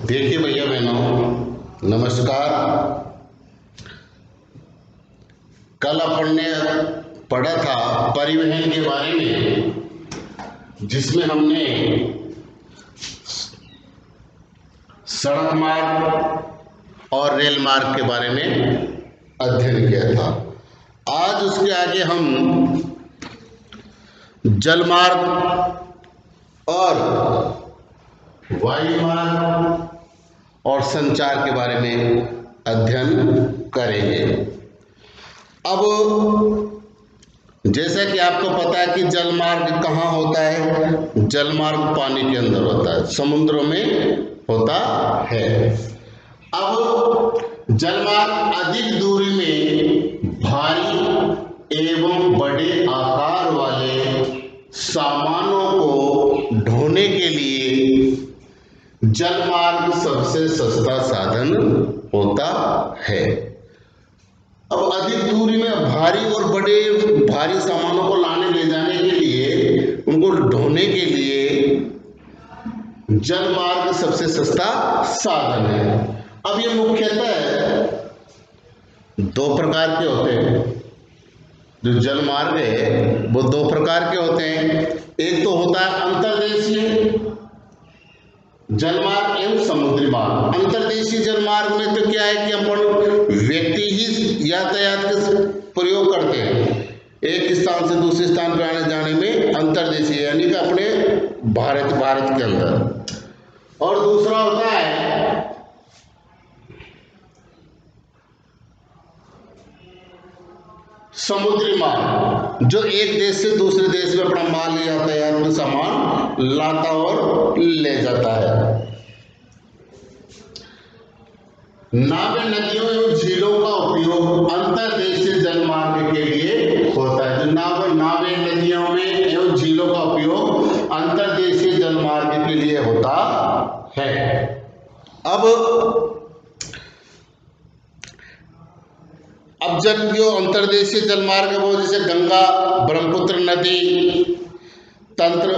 देखिए भैया बहनों, नमस्कार। कल अपन ने पढ़ा था परिवहन के बारे में, जिसमें हमने सड़क मार्ग और रेल मार्ग के बारे में अध्ययन किया था। आज उसके आगे हम जल मार्ग और वायु मार्ग और संचार के बारे में अध्ययन करेंगे। अब जैसा कि आपको पता है कि जल मार्ग कहाँ होता है। जल मार्ग पानी के अंदर होता है, समुद्रों में होता है। अब जल मार्ग अधिक दूरी में भारी एवं बड़े आकार वाले सामानों को ढोने के लिए जल मार्ग सबसे सस्ता साधन होता है। अब अधिक दूरी में भारी और भारी सामानों को लाने ले जाने के लिए, उनको ढोने के लिए जल मार्ग सबसे सस्ता साधन है। अब ये मुख्यतः दो प्रकार के होते हैं। जो जल मार्ग है वो दो प्रकार के होते हैं। एक तो होता है अंतर्देशीय जल मार्ग एवं समुद्री मार्ग। अंतर्देशीय जल मार्ग में तो क्या है कि अपन व्यक्ति ही यातायात का प्रयोग करते हैं। एक स्थान से दूसरे स्थान पर आने जाने में अंतर्देशीय, यानी कि अपने भारत के अंदर। और दूसरा होता है समुद्री मार्ग, जो एक देश से दूसरे देश में अपना माल यातायात में सामान लाता और ले जाता है। नावें, नदियों एवं झीलों का उपयोग अंतर्देशीय जल मार्ग के लिए होता है। जो नावें नदियों में एवं झीलों का उपयोग अंतर्देशीय जल मार्ग के लिए होता है। अब जब जो अंतर्देशीय जल मार्ग है वो जैसे गंगा ब्रह्मपुत्र नदी तंत्र,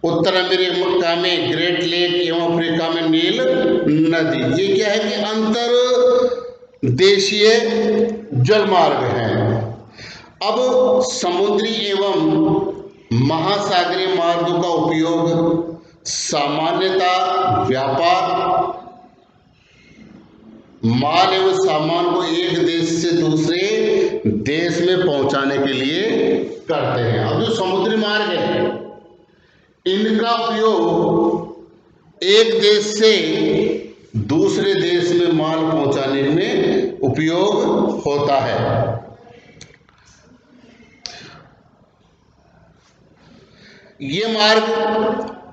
उत्तर अमेरिका में ग्रेट लेक एवं अफ्रीका में नील नदी, ये क्या है कि अंतर्देशीय जल मार्ग हैं। अब समुद्री एवं महासागरीय मार्गों का उपयोग सामान्यतः व्यापार, माल एवं सामान को एक देश से दूसरे देश में पहुंचाने के लिए करते हैं। अब जो समुद्री मार्ग है, इनका उपयोग एक देश से दूसरे देश में माल पहुंचाने में उपयोग होता है। ये मार्ग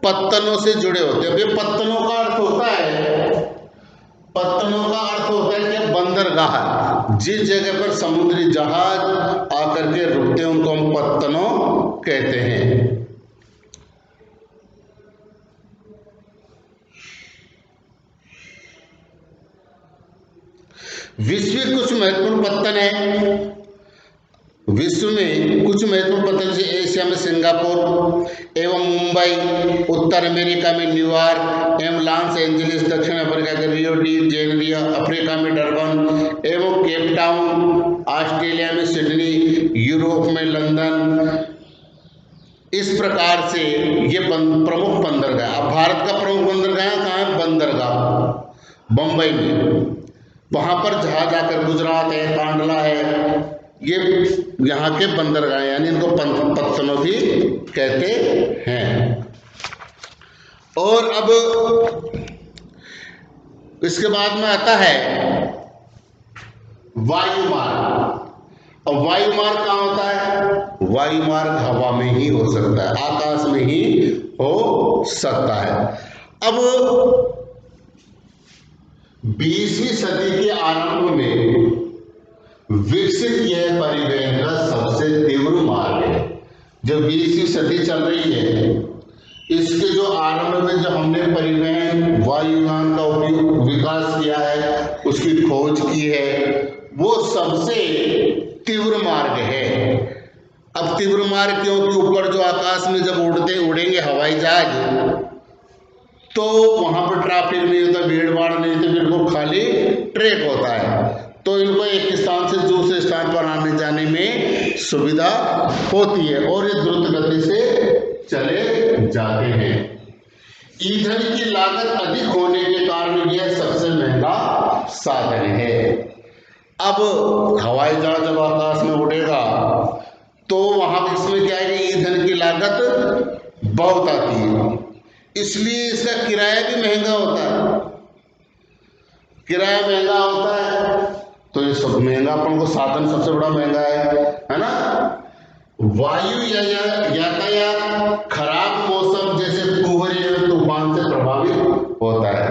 पत्तनों से जुड़े होते हैं। ये पत्तनों का अर्थ होता है कि बंदरगाह, जिस जगह पर समुद्री जहाज आकर के रुकते हैं उनको हम पत्तनों कहते हैं। विश्व में कुछ महत्वपूर्ण पत्तन है। विश्व में कुछ महत्वपूर्ण पत्तन से एशिया में सिंगापुर एवं मुंबई, उत्तर अमेरिका में न्यूयॉर्क एवं लॉस एंजलिस, दक्षिण अफ्रीका के रियो डी जेनेरियो, अफ्रीका में डरबन एवं केप टाउन, ऑस्ट्रेलिया में सिडनी, यूरोप में लंदन। इस प्रकार से ये प्रमुख बंदरगाह। अब भारत का प्रमुख बंदरगाह कहाँ है? बंदरगाह बम्बई में, वहां पर जहाज आकर, गुजरात है, कांडला है, ये यहाँ के बंदरगाह, यानी इनको पत्तनों भी कहते हैं। और अब इसके बाद में आता है वायु मार्ग। और वायु मार्ग कहाँ होता है? वायु मार्ग हवा में ही हो सकता है, आकाश में ही हो सकता है। अब 20वीं सदी के आरंभ में विकसित यह परिवहन का सबसे तीव्र मार्ग है। जो 20वीं सदी चल रही है, इसके जो आरंभ में जो हमने परिवहन वायुयान का उपयोग विकास किया है, उसकी खोज की है, वो सबसे तीव्र मार्ग है। अब तीव्र मार्ग क्योंकि ऊपर जो आकाश में जब उड़ेंगे हवाई जहाज, तो वहां पर ट्रैफिक नहीं होता, भीड़ भाड़ नहीं होती, बिल्कुल खाली ट्रैक होता है, तो इनको एक स्थान से दूसरे स्थान पर आने जाने में सुविधा होती है और ये द्रुत गति से चले जाते हैं। ईंधन की लागत अधिक होने के कारण यह सबसे महंगा साधन है। अब हवाई जहाज जब आकाश में उड़ेगा तो वहां पर इसमें क्या है कि ईंधन की लागत बहुत आती है, इसलिए इसका किराया भी महंगा होता है। किराया महंगा होता है तो ये सब महंगा, अपन को साधन सबसे बड़ा महंगा है ना। वायु यातायात खराब मौसम जैसे कोहरे और तूफान से प्रभावित होता है।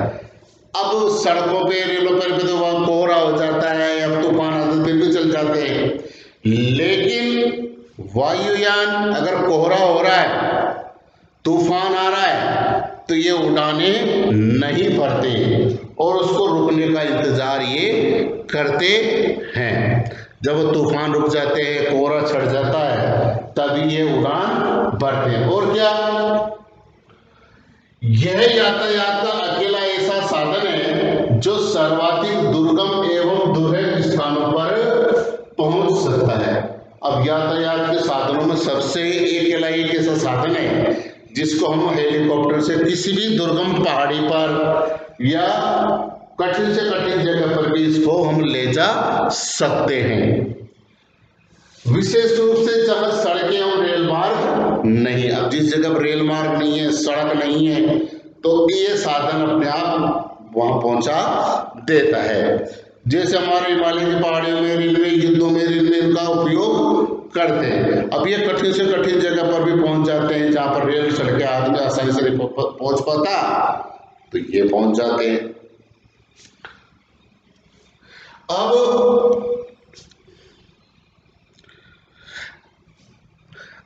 अब सड़कों पे रेलों पर भी तो वहां कोहरा हो जाता है या तूफान आते दिन भी चल जाते हैं, लेकिन वायुयान अगर कोहरा हो रहा है, तूफान आ रहा है, तो ये उड़ाने नहीं भरते और उसको रुकने का इंतजार ये करते हैं। जब तूफान रुक जाते हैं, कोहरा छट जाता है, तभी ये उड़ान भरते हैं। और क्या, यह यातायात का अकेला ऐसा साधन है जो सर्वाधिक दुर्गम एवं दुर्गम स्थानों पर पहुंच सकता है। अब यातायात के साधनों में सबसे अकेला एक ऐसा साधन है जिसको हम हेलीकॉप्टर से किसी भी दुर्गम पहाड़ी पर या कठिन से कठिन जगह पर भी इसको हम ले जा सकते हैं, विशेष रूप से जहां सड़कें और रेल मार्ग नहीं। अब जिस जगह रेल मार्ग नहीं है, सड़क नहीं है, तो ये साधन अपने आप वहां पहुंचा देता है। जैसे हमारे हिमालय की पहाड़ियों में रेलवे, युद्धों में रेलवे का उपयोग करते हैं। अब ये कठिन से कठिन जगह पर भी पहुंच जाते हैं जहां पर रेल सड़कें आदमी आसानी से नहीं पहुंच पाता, तो ये पहुंच जाते हैं। अब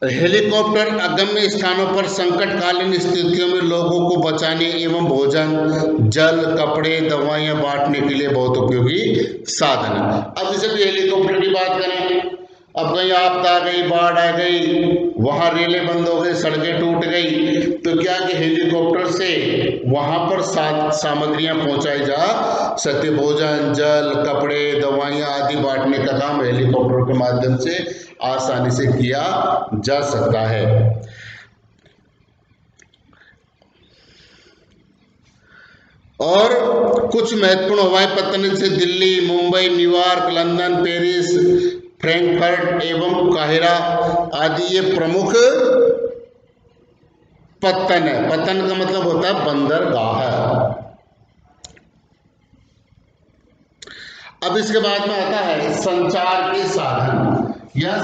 हेलीकॉप्टर अगम्य स्थानों पर संकटकालीन स्थितियों में लोगों को बचाने एवं भोजन, जल, कपड़े, दवाइयां बांटने के लिए बहुत उपयोगी साधन है। अब जैसे भी हेलीकॉप्टर की बात करें, अब कहीं आपदा आ गई, बाढ़ आ गई, वहां रेलें बंद हो गई, सड़कें टूट गई, तो क्या कि हेलीकॉप्टर से वहां पर सामग्रियां पहुंचाई जा सकती, भोजन, जल, कपड़े, दवाइयां आदि बांटने का काम हेलीकॉप्टर के माध्यम से आसानी से किया जा सकता है। और कुछ महत्वपूर्ण हवाई पत्तन से Delhi, Mumbai, New York, London, Paris, Frankfurt एवं काहिरा आदि ये प्रमुख पत्तन है। पत्तन का मतलब होता है बंदरगाह। अब इसके बाद में आता है संचार के साधन या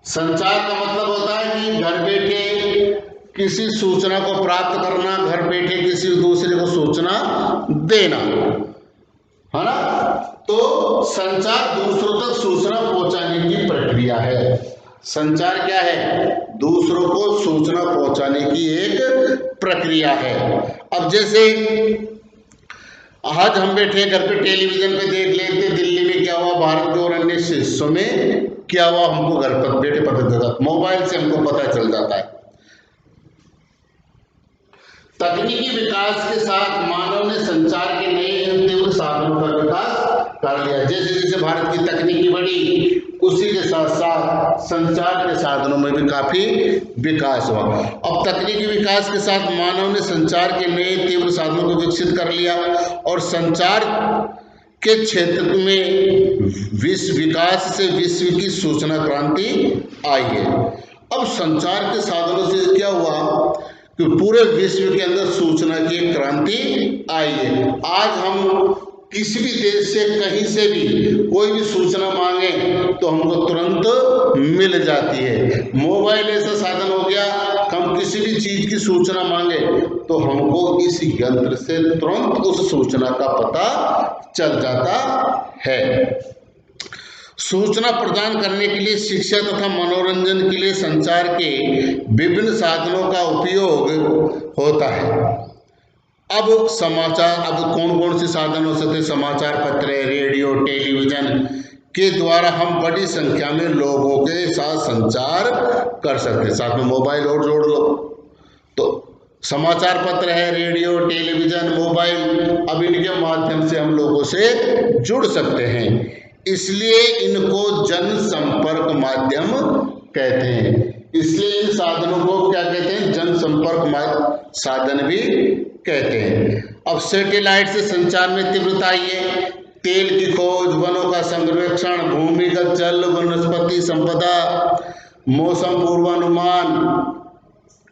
संचार का मतलब होता है कि घर बैठे किसी सूचना को प्राप्त करना, घर बैठे किसी दूसरे को सूचना देना, है ना। तो संचार दूसरों तक सूचना पहुंचाने की प्रक्रिया है। संचार क्या है? दूसरों को सूचना पहुंचाने की एक प्रक्रिया है। अब जैसे आज हम बैठे घर पे टेलीविजन पे देख लेते दिल्ली में क्या हुआ, भारत के और अन्य हिस्सों में क्या हुआ, हमको घर पर बैठे पता चलता, मोबाइल से हमको पता चल जाता है। तकनीकी विकास के साथ मानव ने संचार के नए तीव्र साधनों का विकास कर लिया। जैसे जैसे भारत की तकनीकी बढ़ी, उसी के साथ साथ संचार के साधनों में भी काफी विकास हुआ। अब तकनीकी विकास के साथ मानव ने संचार के नए तीव्र साधनों को विकसित कर लिया और संचार के क्षेत्र में विकास से विश्व की सूचना क्रांति आई है। अब संचार के साधनों से क्या हुआ कि पूरे विश्व के अंदर सूचना की एक क्रांति आई है। आज हम किसी भी देश से कहीं से भी कोई भी सूचना मांगे तो हमको तुरंत मिल जाती है। मोबाइल ऐसा साधन हो गया, हम किसी भी चीज की सूचना मांगे तो हमको इस यंत्र से तुरंत उस सूचना का पता चल जाता है। सूचना प्रदान करने के लिए, शिक्षा तथा मनोरंजन के लिए संचार के विभिन्न साधनों का उपयोग होता है। अब समाचार, अब कौन कौन से साधन हो सकते? समाचार पत्र, रेडियो, टेलीविजन के द्वारा हम बड़ी संख्या में लोगों के साथ संचार कर सकते हैं। साथ में मोबाइल और जोड़ लो तो समाचार पत्र है, रेडियो, टेलीविजन, मोबाइल, अब इनके माध्यम से हम लोगों से जुड़ सकते हैं, इसलिए इनको जनसंपर्क माध्यम कहते हैं। इसलिए इन साधनों को क्या कहते हैं? जनसंपर्क साधन भी कहते हैं। अब सैटेलाइट से संचार में तीव्रता आई है। तेल की खोज, वनों का संरक्षण, भूमिगत जल, वनस्पति संपदा, मौसम पूर्वानुमान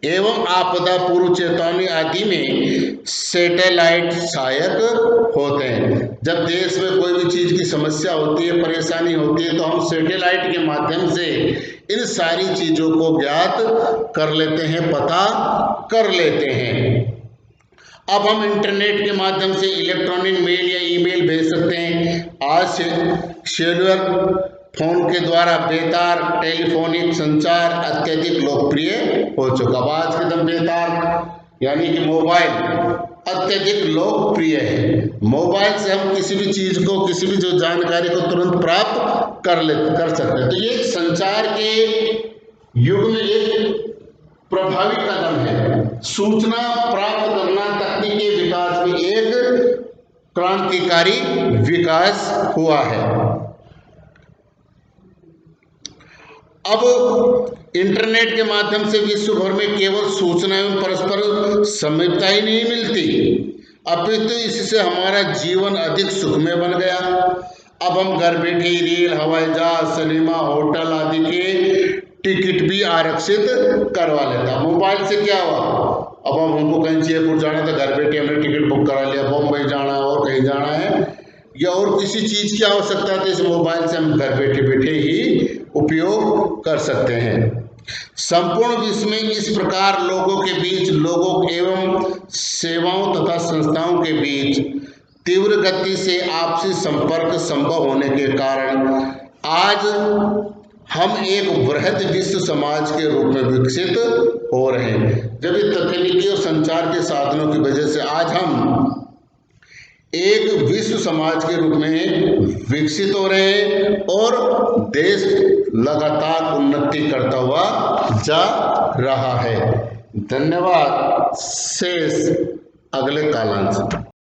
एवं आपदा पूर्व चेतावनी आदि में सैटेलाइट सहायक होते हैं। जब देश में कोई भी चीज की समस्या होती है, परेशानी होती है, तो हम सैटेलाइट के माध्यम से इन सारी चीजों को ज्ञात कर लेते हैं, पता कर लेते हैं। अब हम इंटरनेट के माध्यम से इलेक्ट्रॉनिक मेल या ईमेल भेज सकते हैं। आज से सेलुलर फोन के द्वारा बेतार टेलीफोनिक संचार अत्यधिक लोकप्रिय हो चुका। आज के दम बेतार यानी कि मोबाइल अत्यधिक लोकप्रिय है। मोबाइल से हम किसी भी चीज को, किसी भी जो जानकारी को तुरंत प्राप्त कर सकते हैं। तो ये संचार के युग में एक प्रभावी कदम है। सूचना प्राप्त करना तकनीकी विकास में एक क्रांतिकारी विकास हुआ है। अब इंटरनेट के माध्यम से विश्व भर में केवल सूचना एवं परस्पर समीपता ही नहीं मिलती, अपितु इससे हमारा जीवन अधिक सुखमय बन गया। अब हम घर बैठे ही रेल, हवाई जहाज, सिनेमा, होटल आदि के टिकट भी आरक्षित करवा लेता। मोबाइल से क्या हुआ? अब हमको कहीं जयपुर जाना था, घर बैठे हमने टिकट बुक करा लिया। बॉम्बे जाना है और कहीं जाना है या और किसी चीज की आवश्यकता है, तो इस मोबाइल से हम घर बैठे बैठे ही उपयोग कर सकते हैं। संपूर्ण विश्व में इस प्रकार लोगों के बीच, लोगों एवं सेवाओं तथा संस्थाओं के बीच तीव्र गति से आपसी संपर्क संभव होने के कारण आज हम एक वृहद विश्व समाज के रूप में विकसित हो रहे हैं। जब ये तकनीकी और संचार के साधनों की वजह से आज हम एक विश्व समाज के रूप में विकसित हो रहे हैं और देश लगातार उन्नति करता हुआ जा रहा है। धन्यवाद। शेष अगले कालांश।